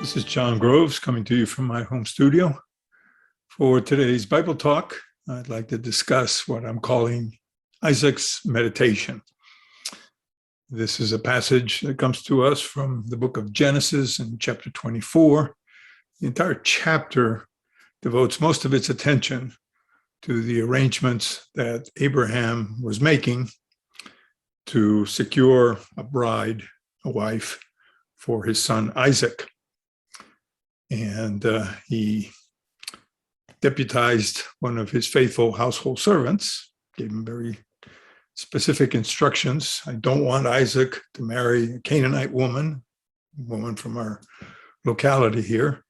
This is John Groves coming to you from my home studio. For today's Bible talk, I'd like to discuss what I'm calling Isaac's meditation. This is a passage that comes to us from the book of Genesis in chapter 24. The entire chapter devotes most of its attention to the arrangements that Abraham was making to secure a bride, a wife, for his son Isaac. And he deputized one of his faithful household servants, gave him very specific instructions. I don't want Isaac to marry a Canaanite woman from our locality here.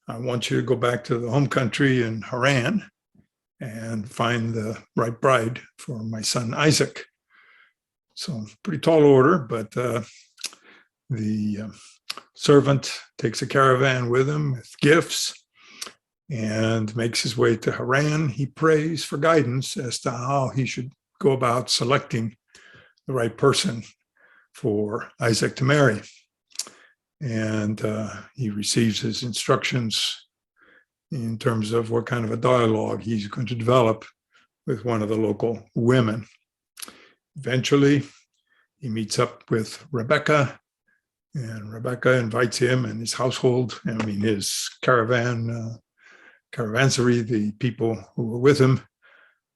I want you to go back to the home country in Haran and find the right bride for my son Isaac. So pretty tall order, but the servant takes a caravan with him with gifts and makes his way to Haran. He prays for guidance as to how he should go about selecting the right person for Isaac to marry. And he receives his instructions in terms of what kind of a dialogue he's going to develop with one of the local women. Eventually, he meets up with Rebecca, and Rebecca invites him and his household, his caravansary, the people who were with him,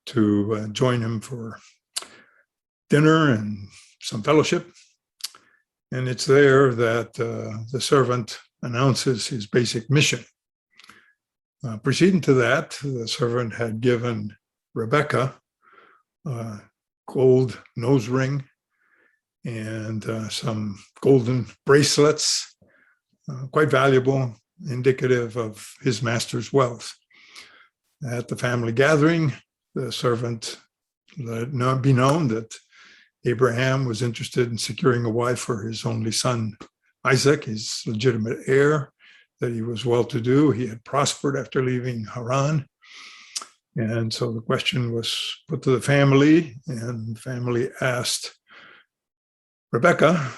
to join him for dinner and some fellowship. And it's there that the servant announces his basic mission. Preceding to that, the servant had given Rebecca a gold nose ring and some golden bracelets, quite valuable, indicative of his master's wealth. At the family gathering, the servant let it be known that Abraham was interested in securing a wife for his only son, Isaac, his legitimate heir, that he was well-to-do. He had prospered after leaving Haran. And so the question was put to the family, and the family asked Rebecca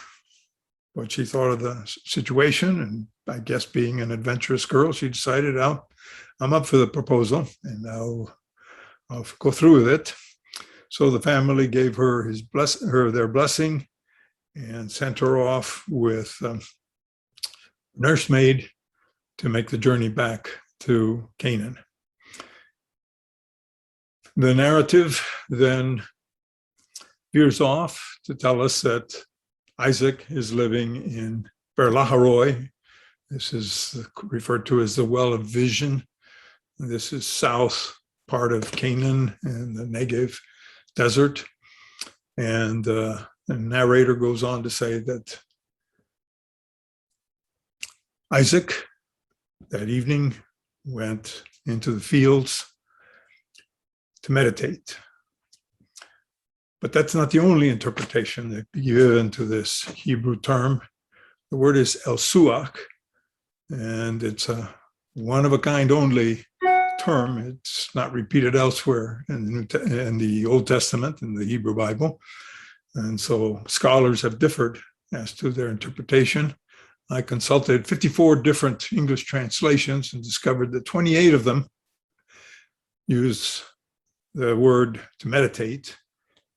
what she thought of the situation. And I guess being an adventurous girl, she decided, I'm up for the proposal and I'll go through with it. So the family gave her their blessing and sent her off with a nursemaid to make the journey back to Canaan. The narrative then veers off to tell us that Isaac is living in Beer-lahai-roi. This is referred to as the Well of Vision. This is south part of Canaan and the Negev desert. And the narrator goes on to say that Isaac that evening went into the fields to meditate. But that's not the only interpretation that you give into this Hebrew term. The word is el-suach, and it's a one-of-a-kind only term. It's not repeated elsewhere in the Old Testament, in the Hebrew Bible. And so scholars have differed as to their interpretation. I consulted 54 different English translations and discovered that 28 of them use the word to meditate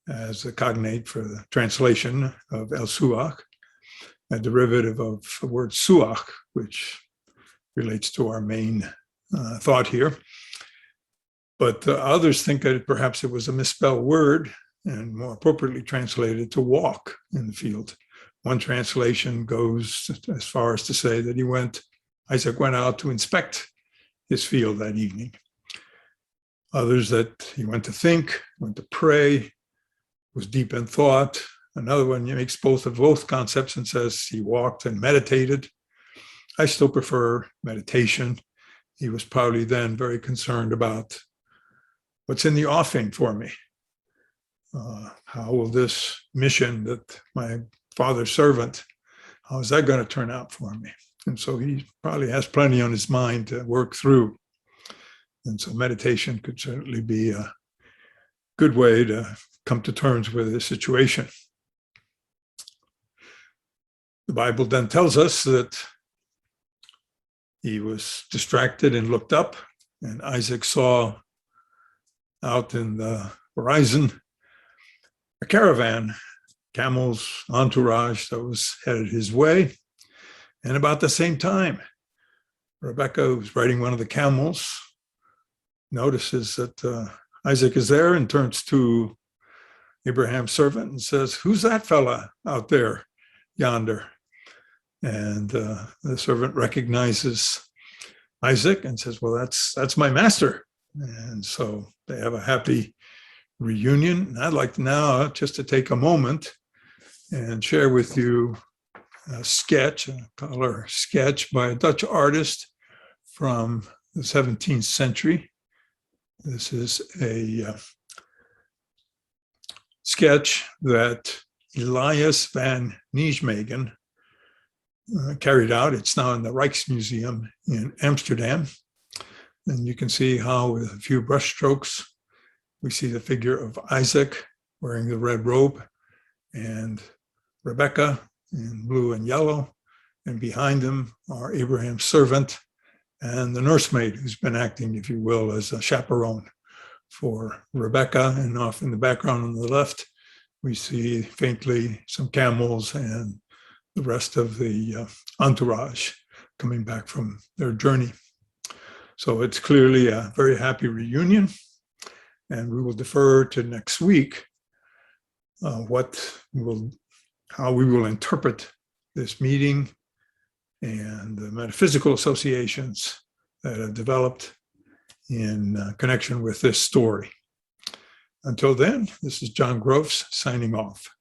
as a cognate for the translation of el-suach, a derivative of the word suach, which relates to our main thought here. But others think that perhaps it was a misspelled word and more appropriately translated to walk in the field. One translation goes as far as to say that Isaac went out to inspect his field that evening. Others that he went to think, went to pray, was deep in thought. Another one makes both concepts and says he walked and meditated. I still prefer meditation. He was probably then very concerned about what's in the offing for me. How will this mission that my father's servant, how is that going to turn out for me? And so he probably has plenty on his mind to work through. And so meditation could certainly be a good way to come to terms with this situation. The Bible then tells us that he was distracted and looked up, and Isaac saw out in the horizon a caravan, camels, entourage that was headed his way. And about the same time, Rebecca, who's riding one of the camels, notices that Isaac is there and turns to Abraham's servant and says, "Who's that fella out there yonder?" And the servant recognizes Isaac and says, "Well, that's my master." And so they have a happy reunion. And I'd like now just to take a moment and share with you a sketch, a color sketch by a Dutch artist from the 17th century. This is a sketch that Elias van Nijmegen carried out. It's now in the Rijksmuseum in Amsterdam. And you can see how with a few brush strokes, we see the figure of Isaac wearing the red robe and Rebecca in blue and yellow. And behind them are Abraham's servant and the nursemaid who's been acting, if you will, as a chaperone for Rebecca. And off in the background on the left, we see faintly some camels and the rest of the entourage coming back from their journey. So it's clearly a very happy reunion, and we will defer to next week how we will interpret this meeting and the metaphysical associations that have developed in connection with this story. Until then, this is John Groves signing off.